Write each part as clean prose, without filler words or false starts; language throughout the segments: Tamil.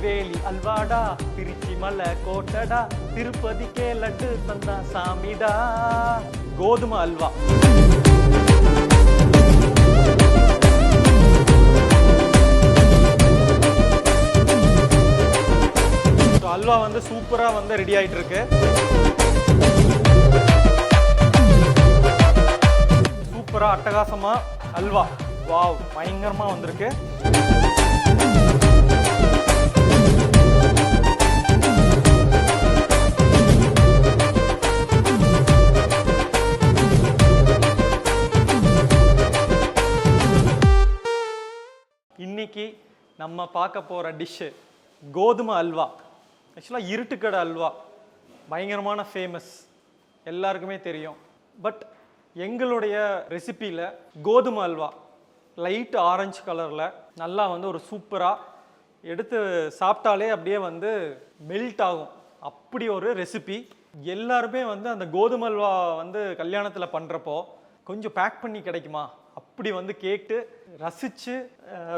திருநெல்வேலி அல்வாடா, திருச்சி மலை கோட்டடா, திருப்பதிக்கே லட்டு தந்தா சாமிடா. கோதுமை அல்வா. அல்வா வந்து சூப்பரா வந்து ரெடி ஆயிட்டு இருக்கு. சூப்பரா அட்டகாசமா அல்வா. வாவ், பயங்கரமா வந்திருக்கு. இன்னைக்கு நம்ம பார்க்க போற டிஷ் கோதுமை அல்வா. ஆக்சுவலாக இருட்டுக்கடை அல்வா பயங்கரமான ஃபேமஸ், எல்லாருக்குமே தெரியும். பட் எங்களுடைய ரெசிப்பியில் கோதுமை அல்வா லைட் ஆரஞ்சு கலரில் நல்லா வந்து ஒரு சூப்பராக எடுத்து சாப்பிட்டாலே அப்படியே வந்து மெல்ட் ஆகும், அப்படி ஒரு ரெசிபி. எல்லாருமே வந்து அந்த கோதுமை அல்வா வந்து கல்யாணத்தில் பண்ணுறப்போ கொஞ்சம் பேக் பண்ணி கிடைக்குமா அப்படி வந்து கேட்டு ரசித்து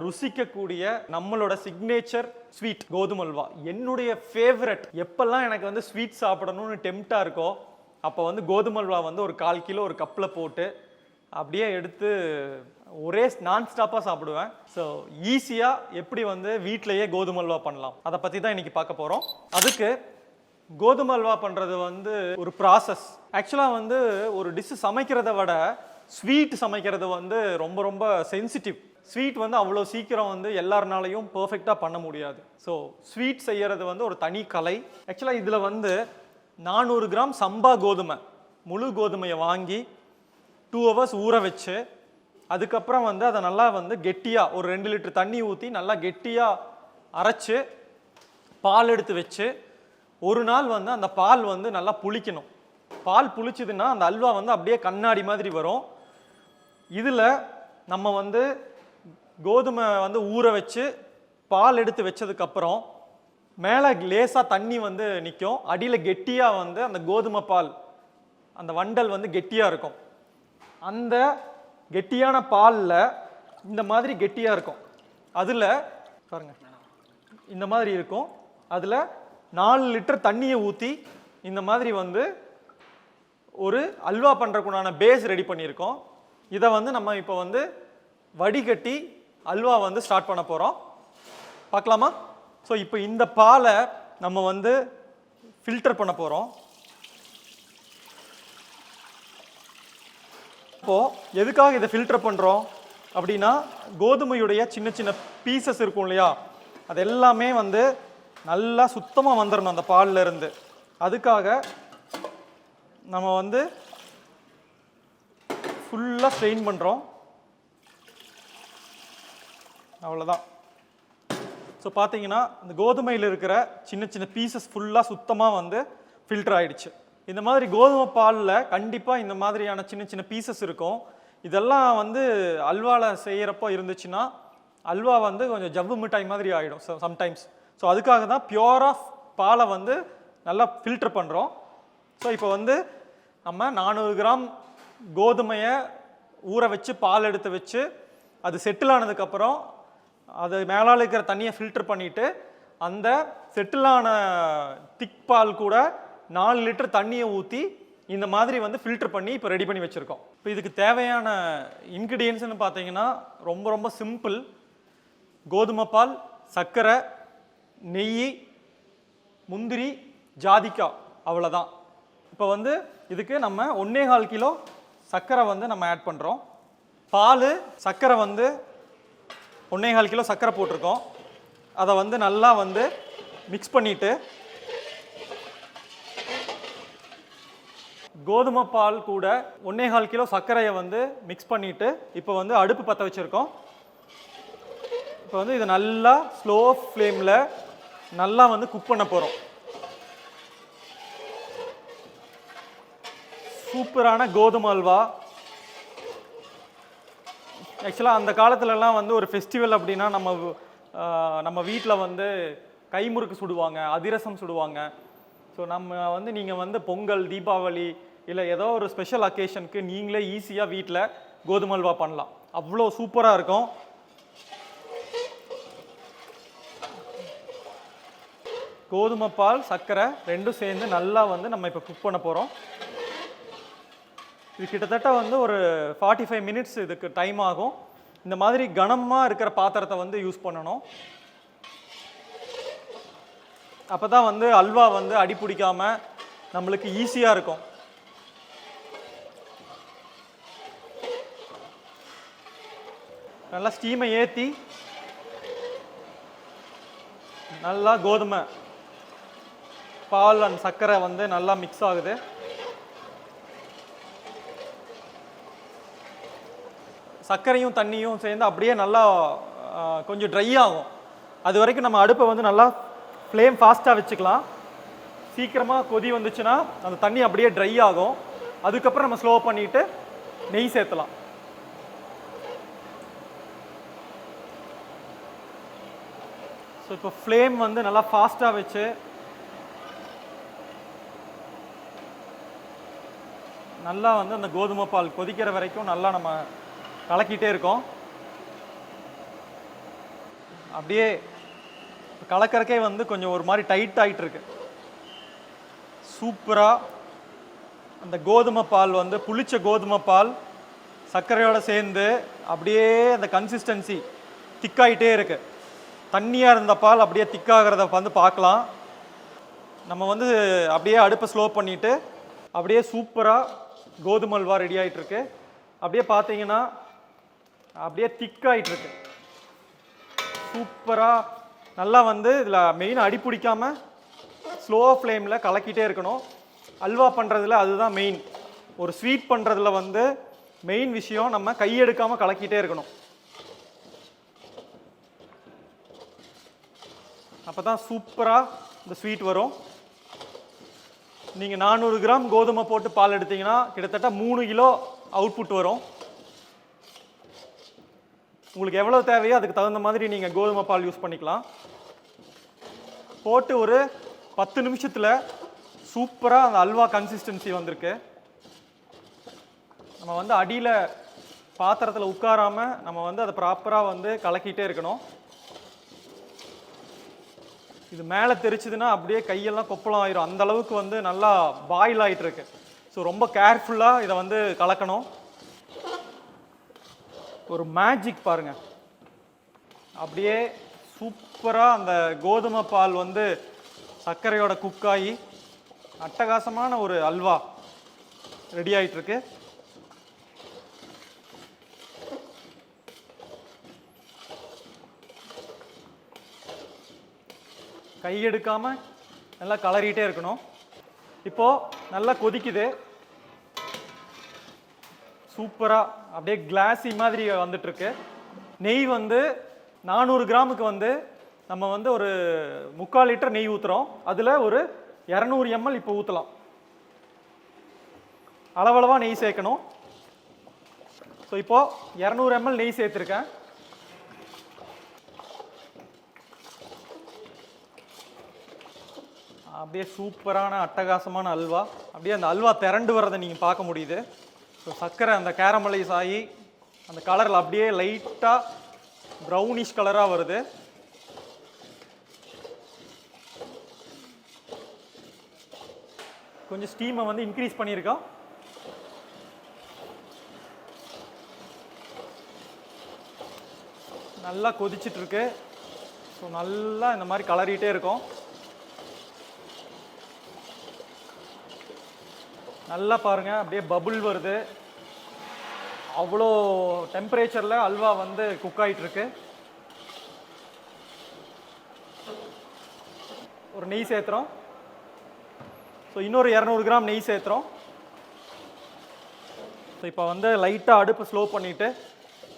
ருசிக்கக்கூடிய நம்மளோட சிக்னேச்சர் ஸ்வீட் கோதுமை அல்வா. என்னுடைய ஃபேவரட். எப்பெல்லாம் எனக்கு வந்து ஸ்வீட் சாப்பிடணும்னு டெம்ப்டாக இருக்கோ அப்போ வந்து கோதுமை அல்வா வந்து ஒரு 1/4 கிலோ ஒரு கப்பில் போட்டு அப்படியே எடுத்து ஒரே நான் ஸ்டாப்பாக சாப்பிடுவேன். ஸோ ஈஸியாக எப்படி வந்து வீட்டிலையே கோதுமை அல்வா பண்ணலாம் அதை பற்றி தான் இன்னைக்கு பார்க்க போகிறோம். அதுக்கு கோதுமை அல்வா பண்ணுறது வந்து ஒரு ப்ராசஸ். ஆக்சுவலாக வந்து ஒரு டிஷ்ஷு சமைக்கிறத விட ஸ்வீட் சமைக்கிறது வந்து ரொம்ப ரொம்ப சென்சிட்டிவ். ஸ்வீட் வந்து அவ்வளோ சீக்கிரம் வந்து எல்லாருனாலையும் பர்ஃபெக்டாக பண்ண முடியாது. ஸோ ஸ்வீட் செய்கிறது வந்து ஒரு தனி கலை. ஆக்சுவலாக இதில் வந்து 400 கிராம் சம்பா கோதுமை, முழு கோதுமையை வாங்கி 2 hours ஊற வச்சு அதுக்கப்புறம் வந்து அதை நல்லா வந்து கெட்டியாக ஒரு 2 லிட்டர் தண்ணி ஊற்றி நல்லா கெட்டியாக அரைச்சி பால் எடுத்து வச்சு ஒரு நாள் வந்து அந்த பால் வந்து நல்லா புளிக்கணும். பால் புளிச்சதுன்னா அந்த அல்வா வந்து அப்படியே கண்ணாடி மாதிரி வரும். இதில் நம்ம வந்து கோதுமை வந்து ஊற வச்சு பால் எடுத்து வச்சதுக்கப்புறம் மேலே லேசாக தண்ணி வந்து நிற்கும், அடியில் கெட்டியாக வந்து அந்த கோதுமை பால் அந்த வண்டல் வந்து கெட்டியாக இருக்கும். அந்த கெட்டியான பாலில் இந்த மாதிரி கெட்டியாக இருக்கும். அதில் பாருங்க இந்த மாதிரி இருக்கும். அதில் 4 லிட்டர் தண்ணியை ஊற்றி இந்த மாதிரி வந்து ஒரு அல்வா பண்ணுறக்குண்டான பேஸ் ரெடி பண்ணியிருக்கோம். இதை வந்து நம்ம இப்போ வந்து வடிகட்டி அல்வா வந்து ஸ்டார்ட் பண்ண போகிறோம். பார்க்கலாமா? ஸோ இப்போ இந்த பாலை நம்ம வந்து ஃபில்டர் பண்ண போகிறோம். இப்போது எதுக்காக இதை ஃபில்டர் பண்ணுறோம் அப்படின்னா கோதுமையுடைய சின்ன சின்ன பீசஸ் இருக்கும் இல்லையா, அது எல்லாமே வந்து நல்லா சுத்தமாக வந்துடணும் அந்த பாலில் இருந்து. அதுக்காக நம்ம வந்து ஃபுல்லாக ஸ்ட்ரெயின் பண்ணுறோம். அவ்வளோதான். ஸோ பார்த்தீங்கன்னா இந்த கோதுமையில் இருக்கிற சின்ன சின்ன பீசஸ் ஃபுல்லாக சுத்தமாக வந்து ஃபில்டர் ஆகிடுச்சு. இந்த மாதிரி கோதுமை பாலில் கண்டிப்பாக இந்த மாதிரியான சின்ன சின்ன பீசஸ் இருக்கும். இதெல்லாம் வந்து அல்வாவில் செய்கிறப்போ இருந்துச்சுன்னா அல்வா வந்து கொஞ்சம் ஜவ்வு மிட்டாய் மாதிரி ஆகிடும் சம்டைம்ஸ். ஸோ அதுக்காக தான் பியூராக பாலை வந்து நல்லா ஃபில்டர் பண்ணுறோம். ஸோ இப்போ வந்து நம்ம 400 கிராம் கோதுமையை ஊற வச்சு பால் எடுத்து வச்சு அது செட்டில் ஆனதுக்கப்புறம் அது மேலால் இருக்கிற தண்ணியை ஃபில்டர் பண்ணிவிட்டு அந்த செட்டிலான திக் பால் கூட 4 லிட்டர் தண்ணியை ஊற்றி இந்த மாதிரி வந்து ஃபில்டர் பண்ணி இப்போ ரெடி பண்ணி வச்சுருக்கோம். இப்போ இதுக்கு தேவையான இன்க்ரீடியன்ட்ஸ்னு பார்த்தீங்கன்னா ரொம்ப ரொம்ப சிம்பிள். கோதுமை பால், சர்க்கரை, நெய், முந்திரி, ஜாதிக்காய், அவ்வளோதான். இப்போ வந்து இதுக்கு நம்ம 1.25 கிலோ சர்க்கரை வந்து நம்ம ஆட் பண்ணுறோம். பால், சர்க்கரை வந்து 1.25 கிலோ சர்க்கரை போட்டிருக்கோம். அதை வந்து நல்லா வந்து மிக்ஸ் பண்ணிவிட்டு கோதுமை பால் கூட 1.25 கிலோ சர்க்கரையை வந்து மிக்ஸ் பண்ணிவிட்டு இப்போ வந்து அடுப்பு பற்ற வச்சுருக்கோம். இப்போ வந்து இதை நல்லா ஸ்லோ ஃப்ளேமில் நல்லா வந்து குக் பண்ண போகிறோம். சூப்பரான கோதுமை அல்வா. ஆக்சுவலாக அந்த காலத்துலலாம் வந்து ஒரு ஃபெஸ்டிவல் அப்படின்னா நம்ம வீட்டில் வந்து கைமுறுக்கு சுடுவாங்க, அதிரசம் சுடுவாங்க. ஸோ நம்ம வந்து நீங்கள் வந்து பொங்கல், தீபாவளி இல்லை ஏதோ ஒரு ஸ்பெஷல் அக்கேஷனுக்கு நீங்களே ஈஸியாக வீட்டில் கோதுமை அல்வா பண்ணலாம். அவ்வளோ சூப்பராக இருக்கும். கோதுமை பால் சர்க்கரை ரெண்டும் சேர்ந்து நல்லா வந்து நம்ம இப்போ குக் பண்ண போகிறோம். இது கிட்டத்தட்ட வந்து ஒரு 45 மினிட்ஸ் இதுக்கு டைம் ஆகும். இந்த மாதிரி கனமாக இருக்கிற பாத்திரத்தை வந்து யூஸ் பண்ணணும். அப்போ தான் வந்து அல்வா வந்து அடி பிடிக்காமல் நம்மளுக்கு ஈஸியாக இருக்கும். நல்லா ஸ்டீமை ஏற்றி நல்லா கோதுமை பால் அண்ட் சர்க்கரை வந்து நல்லா மிக்ஸ் ஆகுது. சர்க்கரையும் தண்ணியும் சேர்ந்து அப்படியே நல்லா கொஞ்சம் ட்ரை ஆகும். அது வரைக்கும் நம்ம அடுப்பை வந்து நல்லா ஃப்ளேம் ஃபாஸ்ட்டாக வச்சுக்கலாம். சீக்கிரமாக கொதி வந்துச்சுன்னா அந்த தண்ணி அப்படியே ட்ரை ஆகும். அதுக்கப்புறம் நம்ம ஸ்லோ பண்ணிவிட்டு நெய் சேர்த்தலாம். ஸோ இப்போ ஃப்ளேம் வந்து நல்லா ஃபாஸ்ட்டாக வச்சு நல்லா வந்து அந்த கோதுமை பால் கொதிக்கிற வரைக்கும் நல்லா நம்ம கலக்கிட்டே இருக்கோம். அப்படியே கலக்கறக்கே வந்து கொஞ்சம் ஒரு மாதிரி டைட் ஆகிட்டு இருக்கு. சூப்பராக அந்த கோதுமை பால் வந்து புளிச்ச கோதுமை பால் சர்க்கரையோடு சேர்ந்து அப்படியே அந்த கன்சிஸ்டன்சி திக்காயிட்டே இருக்கு. தண்ணியாக இருந்த பால் அப்படியே திக்காகிறத வந்து பார்க்கலாம். நம்ம வந்து அப்படியே அடுப்பை ஸ்லோ பண்ணிவிட்டு அப்படியே சூப்பராக கோதுமை அல்வா ரெடி ஆகிட்டுருக்கு. அப்படியே பார்த்தீங்கன்னா அப்படியே திக்காயிட்டுருக்கு. சூப்பராக நல்லா வந்து இதில் மெயின் அடி பிடிக்காமல் ஸ்லோ ஃப்ளேமில் கலக்கிட்டே இருக்கணும். அல்வா பண்ணுறதுல அதுதான் மெயின். ஒரு ஸ்வீட் பண்ணுறதுல வந்து மெயின் விஷயம் நம்ம கையெடுக்காமல் கலக்கிட்டே இருக்கணும். அப்போ தான் சூப்பராக இந்த ஸ்வீட் வரும். நீங்கள் 400 கிராம் கோதுமை போட்டு பால் எடுத்தீங்கன்னா கிட்டத்தட்ட 3 கிலோ அவுட்புட் வரும். உங்களுக்கு எவ்வளோ தேவையோ அதுக்கு தகுந்த மாதிரி நீங்கள் கோதுமை பால் யூஸ் பண்ணிக்கலாம். போட்டு ஒரு 10 நிமிஷத்தில் சூப்பராக அந்த அல்வா கன்சிஸ்டன்சி வந்திருக்கு. நம்ம வந்து அடியில் பாத்திரத்தில் உட்காராமல் நம்ம வந்து அதை ப்ராப்பராக வந்து கலக்கிட்டே இருக்கணும். இது மேலே தெரிச்சுதுன்னா அப்படியே கையெல்லாம் கொப்பளம் ஆயிரும். அந்த அளவுக்கு வந்து நல்லா பாயில் ஆகிட்டு இருக்கு. ஸோ ரொம்ப கேர்ஃபுல்லாக இதை வந்து கலக்கணும். ஒரு மேஜிக் பாருங்க, அப்படியே சூப்பராக அந்த கோதுமை பால் வந்து சர்க்கரையோட குக்காகி அட்டகாசமான ஒரு அல்வா ரெடி ஆகிட்டு இருக்கு. கையெடுக்காமல் நல்லா கலரிட்டே இருக்கணும். இப்போது நல்லா கொதிக்குது. சூப்பராக அப்படியே கிளாஸி மாதிரி வந்துட்டுருக்கு. நெய் வந்து 400 கிராமுக்கு வந்து நம்ம வந்து ஒரு 3/4 லிட்டர் நெய் ஊற்றுறோம். அதில் ஒரு 200 ml இப்போ ஊற்றலாம். அளவளவாக நெய் சேர்க்கணும். ஸோ இப்போது 200 ml நெய் சேர்த்துருக்கேன். அப்படியே சூப்பரான அட்டகாசமான அல்வா. அப்படியே அந்த அல்வா திரண்டு வர்றதை நீங்கள் பார்க்க முடியுது. ஸோ சர்க்கரை அந்த கேரமலைஸ் ஆகி அந்த கலரில் அப்படியே லைட்டாக ப்ரௌனிஷ் கலராக வருது. கொஞ்சம் ஸ்டீமை வந்து இன்க்ரீஸ் பண்ணியிருக்கோம். நல்லா கொதிச்சிட்ருக்கு. ஸோ நல்லா இந்த மாதிரி கலரிட்டே இருக்கும். நல்லா பாருங்கள், அப்படியே பபுள் வருது. அவ்வளோ டெம்பரேச்சரில் அல்வா வந்து குக் ஆகிட்டுருக்கு. ஒரு நெய் சேர்த்துறோம். ஸோ இன்னொரு 200 கிராம் நெய் சேர்த்துறோம். ஸோ இப்போ வந்து லைட்டாக அடுப்பு ஸ்லோ பண்ணிவிட்டு,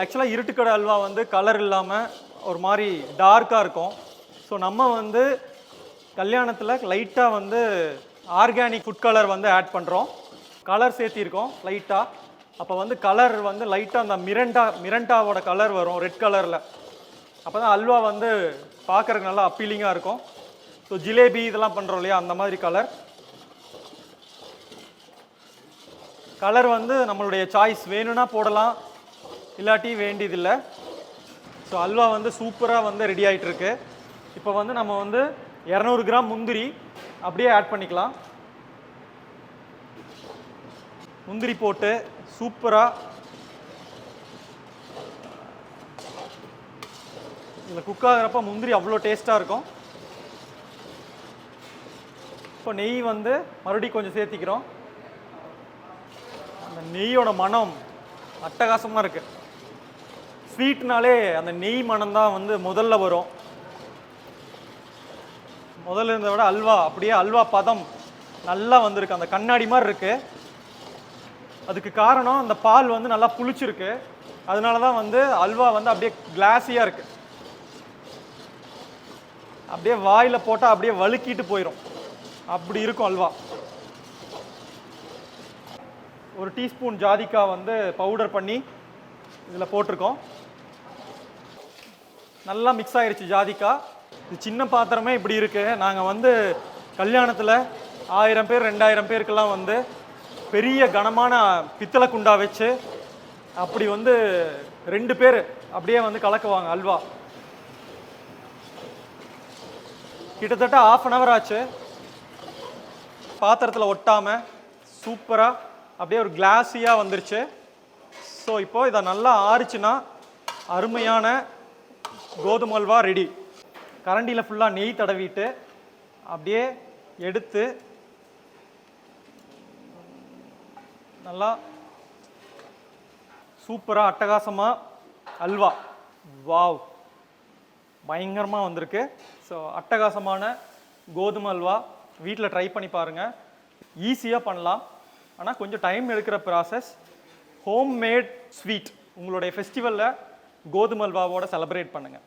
ஆக்சுவலாக இருட்டுக்கடை அல்வா வந்து கலர் இல்லாமல் ஒரு மாதிரி டார்க்காக இருக்கும். ஸோ நம்ம வந்து கல்யாணத்தில் லைட்டாக வந்து ஆர்கானிக் ஃபுட் கலர் வந்து ஆட் பண்ணுறோம். கலர் சேர்த்திருக்கோம் லைட்டாக. அப்போ வந்து கலர் வந்து லைட்டாக அந்த மிரண்டாவோட கலர் வரும் ரெட் கலரில். அப்போ தான் அல்வா வந்து பார்க்குறதுக்கு நல்லா அப்பீலிங்காக இருக்கும். ஸோ ஜிலேபி இதெல்லாம் பண்ணுறோம் இல்லையா, அந்த மாதிரி கலர் வந்து நம்மளுடைய சாய்ஸ். வேணும்னா போடலாம், இல்லாட்டி வேண்டியதில்லை. ஸோ அல்வா வந்து சூப்பராக வந்து ரெடி ஆகிட்டுருக்கு. இப்போ வந்து நம்ம வந்து 200 கிராம் முந்திரி அப்படியே ஆட் பண்ணிக்கலாம். முந்திரி போட்டு சூப்பராக இதில் குக் ஆகிறப்ப முந்திரி அவ்வளோ டேஸ்ட்டாக இருக்கும். இப்போ நெய் வந்து மறுபடியும் கொஞ்சம் சேர்த்திக்கிறோம். அந்த நெய்யோட மனம் அட்டகாசமாக இருக்குது. ஸ்வீட்னாலே அந்த நெய் மனம் தான் வந்து முதல்ல வரும். முதல்ல இருந்ததை விட அல்வா அப்படியே அல்வா பதம் நல்லா வந்திருக்கு. அந்த கண்ணாடி மாதிரி இருக்குது. அதுக்கு காரணம் அந்த பால் வந்து நல்லா புளிச்சிருக்கு. அதனால தான் வந்து அல்வா வந்து அப்படியே கிளாஸியாக இருக்குது. அப்படியே வாயில் போட்டால் அப்படியே வழுக்கிட்டு போயிடும். அப்படி இருக்கும் அல்வா. ஒரு டீஸ்பூன் ஜாதிக்காய் வந்து பவுடர் பண்ணி இதில் போட்டிருக்கோம். நல்லா மிக்ஸ் ஆகிடுச்சு ஜாதிக்காய். இது சின்ன பாத்திரமே இப்படி இருக்குது. நாங்கள் வந்து கல்யாணத்தில் 1000 பேர் 2000 பேருக்கெல்லாம் வந்து பெரிய கனமான பித்தளை குண்டா வச்சு அப்படி வந்து 2 பேர் அப்படியே வந்து கலக்குவாங்க அல்வா. கிட்டத்தட்ட 1/2 hour ஆச்சு. பாத்திரத்தில் ஒட்டாமல் சூப்பராக அப்படியே ஒரு கிளாஸியாக வந்துருச்சு. ஸோ இப்போ இதை நல்லா ஆறிச்சுன்னா அருமையான கோதுமை அல்வா ரெடி. கரண்டியில் ஃபுல்லாக நெய் தடவிட்டு அப்படியே எடுத்து நல்லா சூப்பராக அட்டகாசமாக அல்வா. வாவ், பயங்கரமாக வந்திருக்கு. ஸோ அட்டகாசமான கோதுமை அல்வா வீட்டில் ட்ரை பண்ணி பாருங்கள். ஈஸியாக பண்ணலாம், ஆனால் கொஞ்சம் டைம் எடுக்கிற ப்ராசஸ். ஹோம் மேட் ஸ்வீட் உங்களுடைய ஃபெஸ்டிவலில் கோதுமை அல்வாவோட செலிப்ரேட் பண்ணுங்கள்.